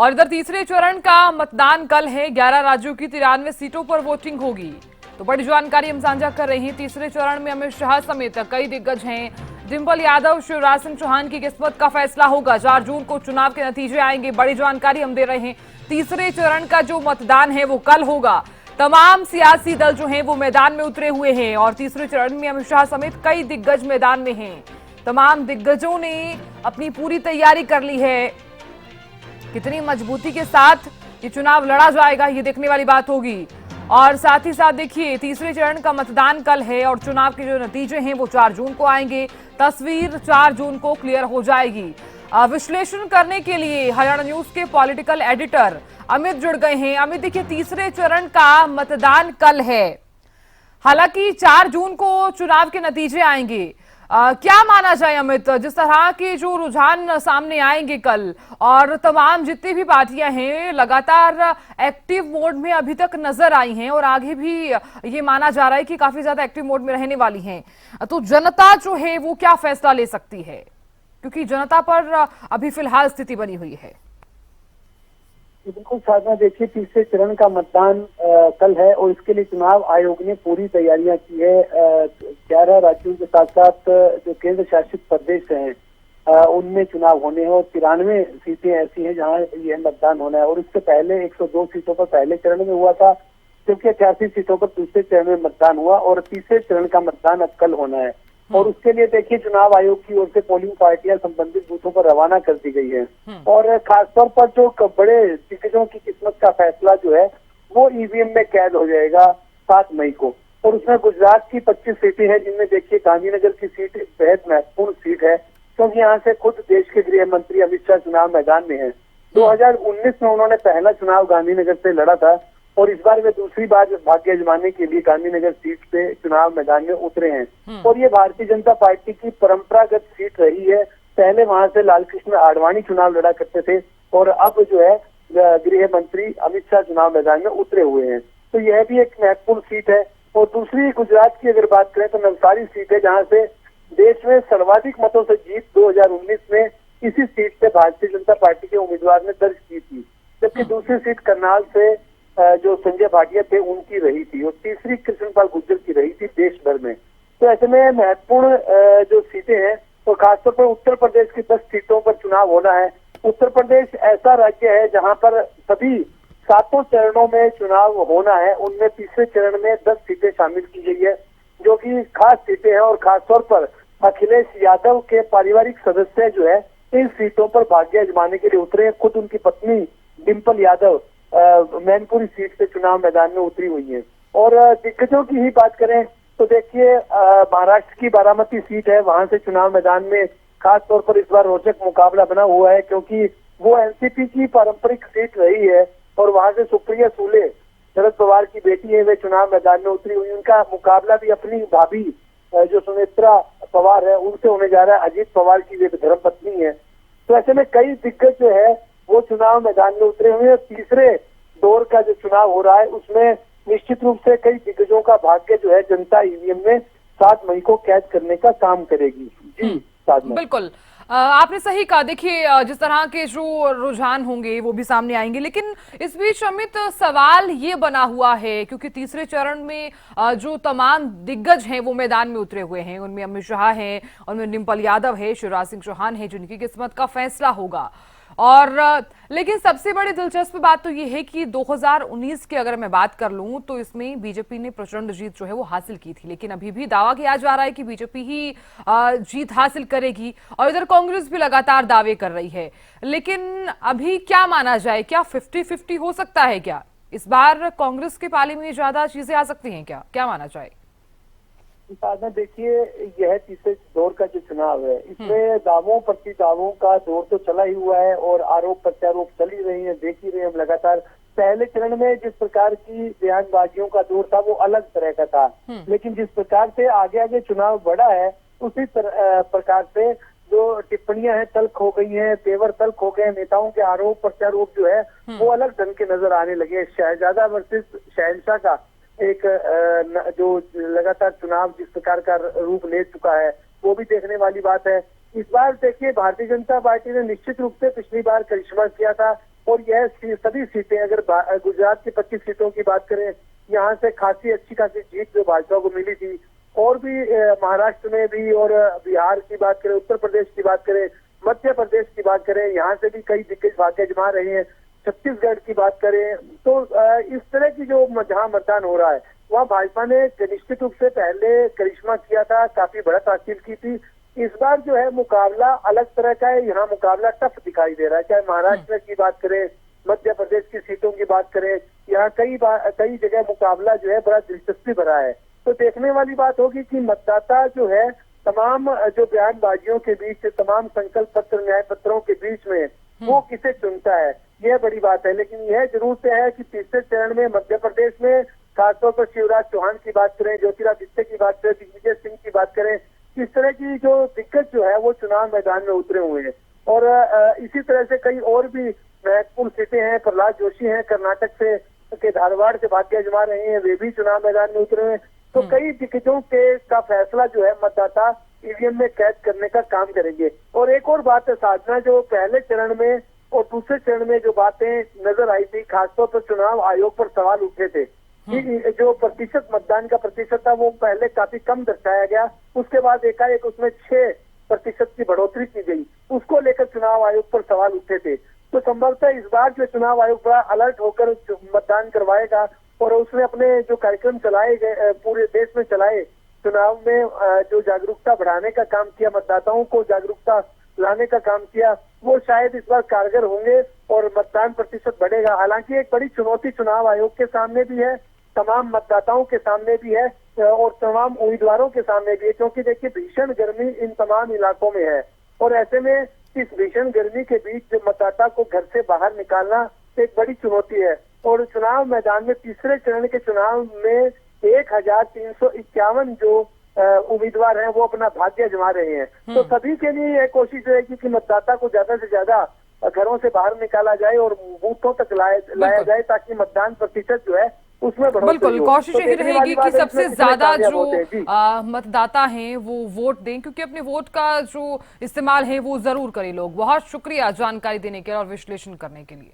और इधर तीसरे चरण का मतदान कल है। 11 राज्यों की 93 सीटों पर वोटिंग होगी। तो बड़ी जानकारी हम साझा कर रहे हैं। तीसरे चरण में अमित शाह समेत कई दिग्गज हैं। डिंपल यादव, शिवराज सिंह चौहान की किस्मत का फैसला होगा। 4 जून को चुनाव के नतीजे आएंगे। बड़ी जानकारी हम दे रहे हैं। तीसरे चरण का जो मतदान है वो कल होगा। तमाम सियासी दल जो हैं वो मैदान में उतरे हुए हैं और तीसरे चरण में अमित शाह समेत कई दिग्गज मैदान में हैं। तमाम दिग्गजों ने अपनी पूरी तैयारी कर ली है। कितनी मजबूती के साथ ये चुनाव लड़ा जाएगा, ये देखने वाली बात होगी। और साथ ही साथ देखिए, तीसरे चरण का मतदान कल है और चुनाव के जो नतीजे हैं वो 4 जून को आएंगे। तस्वीर 4 जून को क्लियर हो जाएगी। विश्लेषण करने के लिए हरियाणा न्यूज के पॉलिटिकल एडिटर अमित जुड़ गए हैं। अमित, देखिए, तीसरे चरण का मतदान कल है, हालांकि 4 जून को चुनाव के नतीजे आएंगे। क्या माना जाए अमित, जिस तरह के जो रुझान सामने आएंगे कल, और तमाम जितनी भी पार्टियां हैं लगातार एक्टिव मोड में अभी तक नजर आई हैं और आगे भी ये माना जा रहा है कि काफी ज्यादा एक्टिव मोड में रहने वाली हैं, तो जनता जो है वो क्या फैसला ले सकती है, क्योंकि जनता पर अभी फिलहाल स्थिति बनी हुई है। बिल्कुल साधना, देखिए, तीसरे चरण का मतदान कल है और इसके लिए चुनाव आयोग ने पूरी तैयारियां की है। 11 राज्यों के साथ साथ जो केंद्र शासित प्रदेश हैं उनमें चुनाव होने हैं और 93 सीटें ऐसी हैं जहां यह मतदान होना है। और इससे पहले 102 सीटों पर पहले चरण में हुआ था, जबकि 88 सीटों पर दूसरे चरण में मतदान हुआ और तीसरे चरण का मतदान अब कल होना है। और उसके लिए देखिए, चुनाव आयोग की ओर से पोलिंग पार्टियां संबंधित बूथों पर रवाना कर दी गई है। और खासतौर पर जो बड़े दिग्गजों की किस्मत का फैसला जो है वो ईवीएम में कैद हो जाएगा 7 मई को। और उसमें गुजरात की 25 सीटें हैं, जिनमें देखिए गांधीनगर की सीट बेहद महत्वपूर्ण सीट है, क्योंकि यहाँ से खुद देश के गृह मंत्री अमित शाह चुनाव मैदान में है। 2019 में उन्होंने पहला चुनाव गांधीनगर से लड़ा था और इस बार वे दूसरी बार भाग्य आजमाने के लिए गांधीनगर सीट पे चुनाव मैदान में उतरे हैं। और ये भारतीय जनता पार्टी की परंपरागत सीट रही है। पहले वहां से लालकृष्ण आडवाणी चुनाव लड़ा करते थे और अब जो है गृह मंत्री अमित शाह चुनाव मैदान में उतरे हुए हैं। तो यह भी एक महत्वपूर्ण सीट है। और दूसरी गुजरात की अगर बात करें तो नवसारी सीट है, जहाँ से देश में सर्वाधिक मतों से जीत 2019 में इसी सीट से भारतीय जनता पार्टी के उम्मीदवार ने दर्ज की थी। जबकि दूसरी सीट करनाल से जो संजय भाटिया थे उनकी रही थी और तीसरी कृष्णपाल गुर्जर की रही थी देश भर में। तो ऐसे में महत्वपूर्ण जो सीटें हैं, तो खासतौर पर उत्तर प्रदेश की 10 सीटों पर चुनाव होना है। उत्तर प्रदेश ऐसा राज्य है जहां पर सभी 7 चरणों में चुनाव होना है। उनमें तीसरे चरण में 10 सीटें शामिल की गई है, जो कि खास सीटें हैं। और खासतौर पर अखिलेश यादव के पारिवारिक सदस्य जो है इन सीटों पर भाग्य आजमाने के लिए उतरे हैं। खुद उनकी पत्नी डिंपल यादव मैनपुरी सीट से चुनाव मैदान में उतरी हुई है। और दिग्गजों की ही बात करें तो देखिए, महाराष्ट्र की बारामती सीट है, वहां से चुनाव मैदान में खास तौर पर इस बार रोचक मुकाबला बना हुआ है, क्योंकि वो एनसीपी की पारंपरिक सीट रही है और वहां से सुप्रिया सूले, शरद पवार की बेटी है, वे चुनाव मैदान में उतरी हुई। उनका मुकाबला भी अपनी भाभी जो सुनेत्रा पवार है उनसे होने जा रहा है। अजीत पवार की वे धर्मपत्नी है। तो ऐसे में कई दिग्गज जो है वो चुनाव मैदान में उतरे हुए हैं। तीसरे दौर का जो चुनाव हो रहा है उसमें निश्चित रूप से कई दिग्गजों का भाग्य जो है जनता ईवीएम में 7 मई को कैद करने का काम करेगी। जी साधना, बिल्कुल आपने सही कहा। देखिए, जिस तरह के जो रुझान होंगे वो भी सामने आएंगे, लेकिन इस बीच अमित सवाल ये बना हुआ है, क्योंकि तीसरे चरण में जो तमाम दिग्गज हैं वो मैदान में उतरे हुए हैं। उनमें अमित शाह हैं, उनमें डिंपल यादव है, शिवराज सिंह चौहान है, जिनकी किस्मत का फैसला होगा। और लेकिन सबसे बड़ी दिलचस्प बात तो ये है कि 2019 की अगर मैं बात कर लूं तो इसमें बीजेपी ने प्रचंड जीत जो है वो हासिल की थी, लेकिन अभी भी दावा किया जा रहा है कि बीजेपी ही जीत हासिल करेगी। और इधर कांग्रेस भी लगातार दावे कर रही है। लेकिन अभी क्या माना जाए, क्या 50-50 हो सकता है? क्या इस बार कांग्रेस के पाले में ज्यादा चीजें आ सकती हैं? क्या माना जाए? साधना, देखिए, यह तीसरे दौर का जो चुनाव है इसमें दावों प्रति दावों का दौर तो चला ही हुआ है और आरोप प्रत्यारोप चल ही रही है, देख ही रहे हैं हम लगातार। पहले चरण में जिस प्रकार की बयानबाजियों का दौर था वो अलग तरह का था, लेकिन जिस प्रकार से आगे आगे चुनाव बढ़ा है उसी प्रकार से जो टिप्पणियां हैं तल्ख हो गई हैं, तेवर तल्ख हो गए। नेताओं के आरोप प्रत्यारोप जो है वो अलग ढंग के नजर आने लगे। शहजादा वर्सेस शहंशाह का एक जो लगातार चुनाव जिस प्रकार का रूप ले चुका है वो भी देखने वाली बात है। इस बार देखिए, भारतीय जनता पार्टी ने निश्चित रूप से पिछली बार करिश्मा किया था और यह सभी सीटें, अगर गुजरात की 25 सीटों की बात करें, यहाँ से अच्छी खासी जीत जो भाजपा को मिली थी, और भी महाराष्ट्र में भी, और बिहार की बात करें, उत्तर प्रदेश की बात करें, मध्य प्रदेश की बात करें, यहाँ से भी कई दिग्गज भाग्य जमा रहे हैं। छत्तीसगढ़ की बात करें तो इस तरह की जो जहाँ मतदान हो रहा है वहाँ भाजपा ने निश्चित रूप से पहले करिश्मा किया था, काफी बढ़त हासिल की थी। इस बार जो है मुकाबला अलग तरह का है, यहाँ मुकाबला टफ दिखाई दे रहा है। चाहे महाराष्ट्र की बात करें, मध्य प्रदेश की सीटों की बात करें, यहाँ कई जगह मुकाबला जो है बड़ा दिलचस्पी भरा है। तो देखने वाली बात होगी कि मतदाता जो है तमाम जो बयानबाजियों के बीच, तमाम संकल्प पत्र, न्याय पत्रों के बीच में वो किसे चुनता है, यह बड़ी बात है। लेकिन यह जरूर से है कि तीसरे चरण में मध्य प्रदेश में खासतौर पर शिवराज चौहान की बात करें, ज्योतिरादित्य की बात करें, दिग्विजय सिंह की बात करें, इस तरह की जो दिक्कत जो है वो चुनाव मैदान में उतरे हुए हैं। और इसी तरह से कई और भी महत्वपूर्ण सीटें हैं। प्रहलाद जोशी हैं कर्नाटक से, के धारवाड़ से भाग्य आजमा रहे हैं, वे भी चुनाव मैदान में उतरे हुए हैं। तो कई दिग्गजों के का फैसला जो है मतदाता ईवीएम में कैद करने का काम करेंगे। और एक और बात है साधना, जो पहले चरण में और दूसरे चरण में जो बातें नजर आई थी, खासतौर पर चुनाव आयोग पर सवाल उठे थे कि जो प्रतिशत मतदान का प्रतिशत था वो पहले काफी कम दर्शाया गया, उसके बाद एकाएक उसमें 6% की बढ़ोतरी की गई, उसको लेकर चुनाव आयोग पर सवाल उठे थे। तो संभवतः इस बार जो चुनाव आयोग बड़ा अलर्ट होकर मतदान करवाएगा और उसने अपने जो कार्यक्रम चलाए गए पूरे देश में चलाए, चुनाव में जो जागरूकता बढ़ाने का काम किया, मतदाताओं को जागरूकता लाने का काम किया, वो शायद इस बार कारगर होंगे और मतदान प्रतिशत बढ़ेगा। हालांकि एक बड़ी चुनौती चुनाव आयोग के सामने भी है, तमाम मतदाताओं के सामने भी है और तमाम उम्मीदवारों के सामने भी है, क्योंकि देखिए भीषण गर्मी इन तमाम इलाकों में है और ऐसे में इस भीषण गर्मी के बीच मतदाता को घर से बाहर निकालना एक बड़ी चुनौती है। और चुनाव मैदान में तीसरे चरण के चुनाव में 1351 जो उम्मीदवार हैं वो अपना भाग्य आजमा रहे हैं। तो सभी के लिए यह कोशिश रहेगी कि मतदाता को ज्यादा से ज्यादा घरों से बाहर निकाला जाए और बूथों तक लाया जाए, ताकि मतदान प्रतिशत जो है उसमें बिल्कुल कोशिश यही रहेगी कि सबसे ज्यादा जो मतदाता हैं वो वोट दें, क्योंकि अपने वोट का जो इस्तेमाल है वो जरूर करें लोग। बहुत शुक्रिया जानकारी देने के और विश्लेषण करने के लिए।